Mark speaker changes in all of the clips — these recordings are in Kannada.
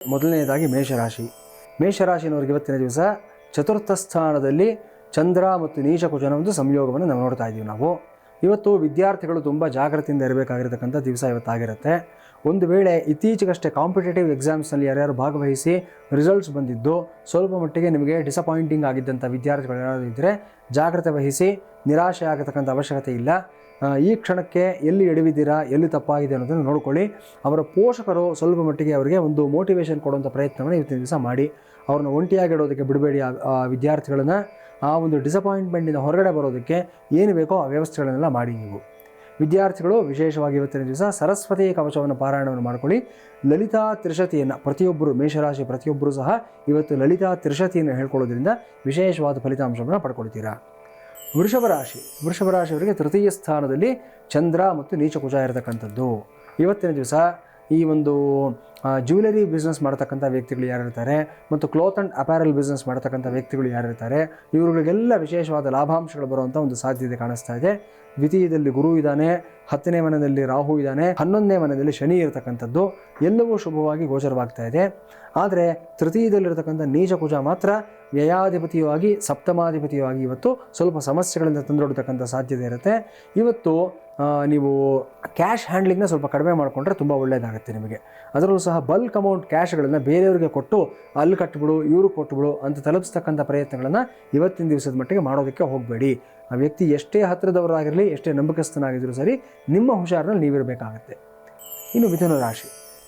Speaker 1: ಮೊದಲನೇದಾಗಿ ಮೇಷರಾಶಿ. ಮೇಷರಾಶಿನವ್ರಿಗೆ ಇವತ್ತಿನ ದಿವಸ ಚತುರ್ಥ ಸ್ಥಾನದಲ್ಲಿ ಚಂದ್ರ ಮತ್ತು ನೀಚ ಕುಜನ ಒಂದು ಸಂಯೋಗವನ್ನು ನಾವು ನೋಡ್ತಾ ಇದ್ದೀವಿ. ಇವತ್ತು ವಿದ್ಯಾರ್ಥಿಗಳು ತುಂಬ ಜಾಗೃತಿಯಿಂದ ಇರಬೇಕಾಗಿರತಕ್ಕಂಥ ದಿವಸ ಇವತ್ತಾಗಿರುತ್ತೆ. ಒಂದು ವೇಳೆ ಇತ್ತೀಚೆಗಷ್ಟೇ ಕಾಂಪಿಟೇಟಿವ್ ಎಕ್ಸಾಮ್ಸ್ನಲ್ಲಿ ಯಾರ್ಯಾರು ಭಾಗವಹಿಸಿ ರಿಸಲ್ಟ್ಸ್ ಬಂದಿದ್ದು ಸ್ವಲ್ಪ ಮಟ್ಟಿಗೆ ನಿಮಗೆ ಡಿಸಪಾಯಿಂಟಿಂಗ್ ಆಗಿದ್ದಂಥ ವಿದ್ಯಾರ್ಥಿಗಳು ಯಾರಾದರೂ ಇದ್ದರೆ ಜಾಗ್ರತೆ ವಹಿಸಿ, ನಿರಾಶೆ ಆಗತಕ್ಕಂಥ ಅವಶ್ಯಕತೆ ಇಲ್ಲ. ಈ ಕ್ಷಣಕ್ಕೆ ಎಲ್ಲಿ ಎಡವಿದ್ದೀರಾ, ಎಲ್ಲಿ ತಪ್ಪಾಗಿದೆ ಅನ್ನೋದನ್ನು ನೋಡ್ಕೊಳ್ಳಿ. ಅವರ ಪೋಷಕರು ಸ್ವಲ್ಪ ಮಟ್ಟಿಗೆ ಅವರಿಗೆ ಒಂದು ಮೋಟಿವೇಶನ್ ಕೊಡುವಂಥ ಪ್ರಯತ್ನವನ್ನು ಇವತ್ತಿನ ದಿವಸ ಮಾಡಿ. ಅವ್ರನ್ನ ಒಂಟಿಯಾಗಿಡೋದಕ್ಕೆ ಬಿಡಬೇಡಿ. ಆ ವಿದ್ಯಾರ್ಥಿಗಳನ್ನು ಆ ಒಂದು ಡಿಸಪಾಯಿಂಟ್ಮೆಂಟಿಂದ ಹೊರಗಡೆ ಬರೋದಕ್ಕೆ ಏನು ಬೇಕೋ ಆ ವ್ಯವಸ್ಥೆಗಳನ್ನೆಲ್ಲ ಮಾಡಿ. ನೀವು ವಿದ್ಯಾರ್ಥಿಗಳು ವಿಶೇಷವಾಗಿ ಇವತ್ತಿನ ದಿವಸ ಸರಸ್ವತಿ ಕವಚವನ್ನು ಪಾರಾಯಣವನ್ನು ಮಾಡ್ಕೊಳ್ಳಿ. ಲಲಿತಾ ತ್ರಿಶತಿಯನ್ನು ಪ್ರತಿಯೊಬ್ಬರು, ಮೇಷರಾಶಿ ಪ್ರತಿಯೊಬ್ಬರು ಸಹ ಇವತ್ತು ಲಲಿತಾ ತ್ರಿಶತಿಯನ್ನು ಹೇಳ್ಕೊಳ್ಳೋದ್ರಿಂದ ವಿಶೇಷವಾದ ಫಲಿತಾಂಶವನ್ನು ಪಡ್ಕೊಳ್ತೀರಾ. ವೃಷಭ ರಾಶಿಯವರಿಗೆ ತೃತೀಯ ಸ್ಥಾನದಲ್ಲಿ ಚಂದ್ರ ಮತ್ತು ನೀಚ ಕುಜ ಇರತಕ್ಕಂಥದ್ದು. ಇವತ್ತಿನ ದಿವಸ ಈ ಒಂದು ಜ್ಯುವೆಲರಿ ಬಿಸ್ನೆಸ್ ಮಾಡ್ತಕ್ಕಂಥ ವ್ಯಕ್ತಿಗಳು ಯಾರಿರ್ತಾರೆ ಮತ್ತು ಕ್ಲೋತ್ ಆ್ಯಂಡ್ ಅಪ್ಯಾರಲ್ ಬಿಸ್ನೆಸ್ ಮಾಡ್ತಕ್ಕಂಥ ವ್ಯಕ್ತಿಗಳು ಯಾರಿರ್ತಾರೆ, ಇವರುಗಳಿಗೆಲ್ಲ ವಿಶೇಷವಾದ ಲಾಭಾಂಶಗಳು ಬರುವಂಥ ಒಂದು ಸಾಧ್ಯತೆ ಕಾಣಿಸ್ತಾ ಇದೆ. ದ್ವಿತೀಯದಲ್ಲಿ ಗುರು ಇದ್ದಾನೆ, 10ನೇ ಮನೆಯಲ್ಲಿ ರಾಹು ಇದ್ದಾನೆ, 11ನೇ ಮನೆಯಲ್ಲಿ ಶನಿ ಇರತಕ್ಕಂಥದ್ದು ಎಲ್ಲವೂ ಶುಭವಾಗಿ ಗೋಚರವಾಗ್ತಾ ಇದೆ. ಆದರೆ ತೃತೀಯದಲ್ಲಿರತಕ್ಕಂಥ ನೀಚ ಕುಜ ಮಾತ್ರ ವ್ಯಯಾಧಿಪತಿಯಾಗಿ ಸಪ್ತಮಾಧಿಪತಿಯಾಗಿ ಇವತ್ತು ಸ್ವಲ್ಪ ಸಮಸ್ಯೆಗಳಿಂದ ತಂದೊಡ್ತಕ್ಕಂಥ ಸಾಧ್ಯತೆ ಇರುತ್ತೆ. ಇವತ್ತು ನೀವು ಕ್ಯಾಶ್ ಹ್ಯಾಂಡ್ಲಿಂಗ್ನ ಸ್ವಲ್ಪ ಕಡಿಮೆ ಮಾಡಿಕೊಂಡ್ರೆ ತುಂಬ ಒಳ್ಳೆಯದಾಗುತ್ತೆ ನಿಮಗೆ. ಅದರಲ್ಲೂ ಸಹ ಬಲ್ಕ್ ಅಮೌಂಟ್ ಕ್ಯಾಶ್ಗಳನ್ನು ಬೇರೆಯವರಿಗೆ ಕೊಟ್ಟು ಅಲ್ಲಿ ಕಟ್ಟಿಬಿಡು ಇವರು ಕೊಟ್ಟುಬಿಡು ಅಂತ ತಲುಪಿಸ್ತಕ್ಕಂಥ ಪ್ರಯತ್ನಗಳನ್ನು ಇವತ್ತಿನ ದಿವಸದ ಮಟ್ಟಿಗೆ ಮಾಡೋದಕ್ಕೆ ಹೋಗಬೇಡಿ. ಆ ವ್ಯಕ್ತಿ ಎಷ್ಟೇ ಹತ್ತಿರದವರಾಗಿರಲಿ, ಎಷ್ಟೇ ನಂಬಿಕಸ್ಥನಾಗಿದ್ದರೂ ಸರಿ, ನಿಮ್ಮ ಹುಷಾರಿನಲ್ಲಿ ನೀವಿರಬೇಕಾಗತ್ತೆ. ಇನ್ನು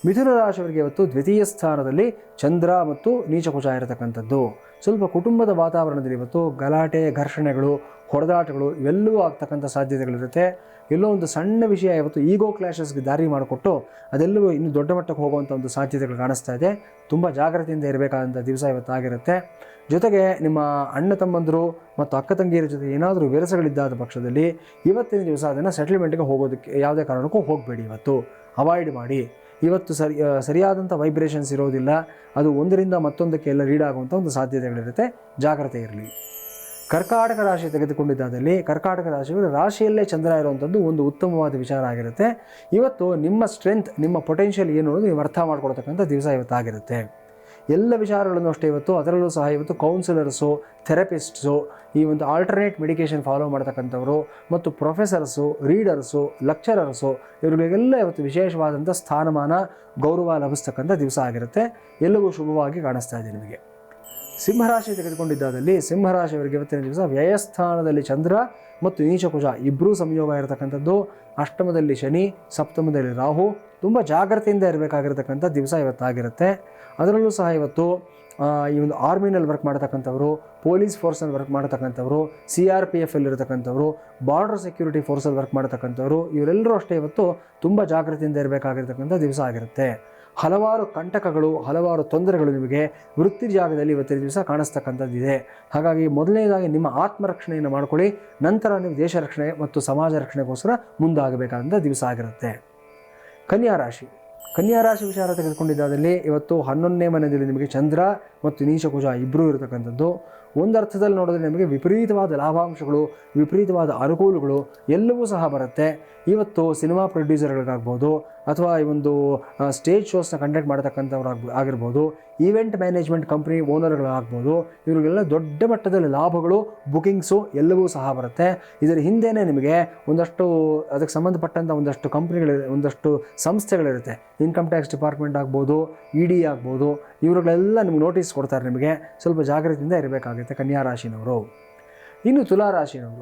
Speaker 1: ಮಿಥುನ ರಾಶಿಯವರಿಗೆ ಇವತ್ತು ದ್ವಿತೀಯ ಸ್ಥಾನದಲ್ಲಿ ಚಂದ್ರ ಮತ್ತು ನೀಚ ಕುಜ ಇರತಕ್ಕಂಥದ್ದು. ಸ್ವಲ್ಪ ಕುಟುಂಬದ ವಾತಾವರಣದಲ್ಲಿ ಇವತ್ತು ಗಲಾಟೆ, ಘರ್ಷಣೆಗಳು, ಹೊಡೆದಾಟಗಳು ಇವೆಲ್ಲವೂ ಆಗ್ತಕ್ಕಂಥ ಸಾಧ್ಯತೆಗಳಿರುತ್ತೆ. ಎಲ್ಲೋ ಒಂದು ಸಣ್ಣ ವಿಷಯ ಇವತ್ತು ಈಗೋ ಕ್ಲಾಶಸ್ಗೆ ದಾರಿ ಮಾಡಿಕೊಟ್ಟು ಅದೆಲ್ಲವೂ ಇನ್ನು ದೊಡ್ಡ ಮಟ್ಟಕ್ಕೆ ಹೋಗುವಂಥ ಒಂದು ಸಾಧ್ಯತೆಗಳು ಕಾಣಿಸ್ತಾ ಇದೆ. ತುಂಬ ಜಾಗ್ರತೆಯಿಂದ ಇರಬೇಕಾದಂಥ ದಿವಸ ಇವತ್ತಾಗಿರುತ್ತೆ. ಜೊತೆಗೆ ನಿಮ್ಮ ಅಣ್ಣ ತಮ್ಮಂದರು ಮತ್ತು ಅಕ್ಕ ತಂಗಿಯರ ಜೊತೆ ಏನಾದರೂ ವಿರಸಗಳಿದ್ದಾದ ಪಕ್ಷದಲ್ಲಿ ಇವತ್ತಿನ ದಿವಸ ಅದನ್ನು ಸೆಟಲ್ಮೆಂಟ್ಗೆ ಹೋಗೋದಕ್ಕೆ ಯಾವುದೇ ಕಾರಣಕ್ಕೂ ಹೋಗಬೇಡಿ. ಇವತ್ತು ಅವಾಯ್ಡ್ ಮಾಡಿ. ಇವತ್ತು ಸರಿಯಾದಂಥ ವೈಬ್ರೇಷನ್ಸ್ ಇರೋದಿಲ್ಲ. ಅದು ಒಂದರಿಂದ ಮತ್ತೊಂದಕ್ಕೆ ಎಲ್ಲ ಲೀಡ್ ಆಗುವಂಥ ಒಂದು ಸಾಧ್ಯತೆಗಳಿರುತ್ತೆ. ಜಾಗ್ರತೆ ಇರಲಿ. ಕರ್ಕಾಟಕ ರಾಶಿ ತೆಗೆದುಕೊಂಡಿದ್ದಾದಲ್ಲಿ ಕರ್ಕಾಟಕ ರಾಶಿಯವರು ರಾಶಿಯಲ್ಲೇ ಚಂದ್ರ ಇರುವಂಥದ್ದು ಒಂದು ಉತ್ತಮವಾದ ವಿಚಾರ ಆಗಿರುತ್ತೆ. ಇವತ್ತು ನಿಮ್ಮ ಸ್ಟ್ರೆಂತ್, ನಿಮ್ಮ ಪೊಟೆನ್ಷಿಯಲ್ ಏನು ಅನ್ನೋದು ನೀವು ಅರ್ಥ ಮಾಡ್ಕೊಳ್ತಕ್ಕಂಥ ದಿವಸ ಇವತ್ತಾಗಿರುತ್ತೆ. ಎಲ್ಲ ವಿಚಾರಗಳನ್ನು ಅಷ್ಟೇ ಇವತ್ತು, ಅದರಲ್ಲೂ ಸಹ ಇವತ್ತು ಕೌನ್ಸಿಲರ್ಸು, ಥೆರಪಿಸ್ಟ್ಸು, ಈ ಒಂದು ಆಲ್ಟರ್ನೇಟ್ ಮೆಡಿಕೇಷನ್ ಫಾಲೋ ಮಾಡ್ತಕ್ಕಂಥವರು ಮತ್ತು ಪ್ರೊಫೆಸರ್ಸು, ರೀಡರ್ಸು, ಲೆಕ್ಚರರ್ಸು ಇವರಿಗೆಲ್ಲ ಇವತ್ತು ವಿಶೇಷವಾದಂಥ ಸ್ಥಾನಮಾನ, ಗೌರವ ಲಭಿಸ್ತಕ್ಕಂಥ ದಿವಸ ಆಗಿರುತ್ತೆ. ಎಲ್ಲವೂ ಶುಭವಾಗಿ ಕಾಣಿಸ್ತಾ ಇದೆ ನಿಮಗೆ. ಸಿಂಹರಾಶಿ ತೆಗೆದುಕೊಂಡಿದ್ದಾದಲ್ಲಿ ಸಿಂಹರಾಶಿಯವರಿಗೆ ಇವತ್ತಿನ ದಿವಸ ವ್ಯಯಸ್ಥಾನದಲ್ಲಿ ಚಂದ್ರ ಮತ್ತು ನೀಚ ಕುಜ ಇಬ್ಬರೂ ಸಂಯೋಗ ಇರತಕ್ಕಂಥದ್ದು. ಅಷ್ಟಮದಲ್ಲಿ ಶನಿ, ಸಪ್ತಮದಲ್ಲಿ ರಾಹು. ತುಂಬ ಜಾಗ್ರತೆಯಿಂದ ಇರಬೇಕಾಗಿರತಕ್ಕಂಥ ದಿವಸ ಇವತ್ತಾಗಿರುತ್ತೆ. ಅದರಲ್ಲೂ ಸಹ ಇವತ್ತು ಈ ಒಂದು ಆರ್ಮಿನಲ್ಲಿ ವರ್ಕ್ ಮಾಡ್ತಕ್ಕಂಥವ್ರು, ಪೊಲೀಸ್ ಫೋರ್ಸಲ್ಲಿ ವರ್ಕ್ ಮಾಡ್ತಕ್ಕಂಥವ್ರು, CRPF ಇರತಕ್ಕಂಥವ್ರು, ಬಾರ್ಡರ್ ಸೆಕ್ಯೂರಿಟಿ ಫೋರ್ಸಲ್ಲಿ ವರ್ಕ್ ಮಾಡ್ತಕ್ಕಂಥವ್ರು ಇವರೆಲ್ಲರೂ ಅಷ್ಟೇ ಇವತ್ತು ತುಂಬ ಜಾಗ್ರತೆಯಿಂದ ಇರಬೇಕಾಗಿರ್ತಕ್ಕಂಥ ದಿವಸ ಆಗಿರುತ್ತೆ. ಹಲವಾರು ಕಂಟಕಗಳು, ಹಲವಾರು ತೊಂದರೆಗಳು ನಿಮಗೆ ವೃತ್ತಿ ಜಾಗದಲ್ಲಿ ಇವತ್ತಿನ ದಿವಸ ಕಾಣಿಸ್ತಕ್ಕಂಥದ್ದಿದೆ. ಹಾಗಾಗಿ ಮೊದಲನೇದಾಗಿ ನಿಮ್ಮ ಆತ್ಮರಕ್ಷಣೆಯನ್ನು ಮಾಡ್ಕೊಳ್ಳಿ. ನಂತರ ನೀವು ದೇಶ ರಕ್ಷಣೆ ಮತ್ತು ಸಮಾಜ ರಕ್ಷಣೆಗೋಸ್ಕರ ಮುಂದಾಗಬೇಕಾದಂಥ ದಿವಸ ಆಗಿರುತ್ತೆ. ಕನ್ಯಾ ರಾಶಿ ವಿಚಾರ ತೆಗೆದುಕೊಂಡಿದ್ದಾದಲ್ಲಿ ಇವತ್ತು 11ನೇ ಮನೆಯಲ್ಲಿ ನಿಮಗೆ ಚಂದ್ರ ಮತ್ತು ನೀಚ ಕುಜ ಇಬ್ಬರೂ ಇರತಕ್ಕಂಥದ್ದು. ಒಂದು ಅರ್ಥದಲ್ಲಿ ನೋಡಿದ್ರೆ ನಿಮಗೆ ವಿಪರೀತವಾದ ಲಾಭಾಂಶಗಳು, ವಿಪರೀತವಾದ ಅನುಕೂಲಗಳು ಎಲ್ಲವೂ ಸಹ ಬರುತ್ತೆ. ಇವತ್ತು ಸಿನಿಮಾ ಪ್ರೊಡ್ಯೂಸರ್ಗಳಿಗಾಗ್ಬೋದು ಅಥವಾ ಈ ಒಂದು ಸ್ಟೇಜ್ ಶೋಸ್ನ ಕಂಡಕ್ಟ್ ಮಾಡತಕ್ಕಂಥವ್ರು ಆಗಿರ್ಬೋದು, ಈವೆಂಟ್ ಮ್ಯಾನೇಜ್ಮೆಂಟ್ ಕಂಪ್ನಿ ಓನರ್ಗಳಾಗ್ಬೋದು, ಇವರಿಗೆಲ್ಲ ದೊಡ್ಡ ಮಟ್ಟದಲ್ಲಿ ಲಾಭಗಳು, ಬುಕಿಂಗ್ಸು ಎಲ್ಲವೂ ಸಹ ಬರುತ್ತೆ. ಇದರ ಹಿಂದೆಯೇ ನಿಮಗೆ ಒಂದಷ್ಟು ಅದಕ್ಕೆ ಸಂಬಂಧಪಟ್ಟಂಥ ಒಂದಷ್ಟು ಕಂಪ್ನಿಗಳಿರುತ್ತೆ, ಒಂದಷ್ಟು ಸಂಸ್ಥೆಗಳಿರುತ್ತೆ. ಇನ್ಕಮ್ ಟ್ಯಾಕ್ಸ್ ಡಿಪಾರ್ಟ್ಮೆಂಟ್ ಆಗ್ಬೋದು, ED ಆಗ್ಬೋದು, ಇವರುಗಳೆಲ್ಲ ನಿಮ್ಗೆ ನೋಟಿಸ್ ಕೊಡ್ತಾರೆ. ನಿಮಗೆ ಸ್ವಲ್ಪ ಜಾಗೃತಿಯಿಂದ ಇರಬೇಕಾಗುತ್ತೆ ಕನ್ಯಾ ರಾಶಿನವರು. ಇನ್ನು ತುಲಾ ರಾಶಿನವರು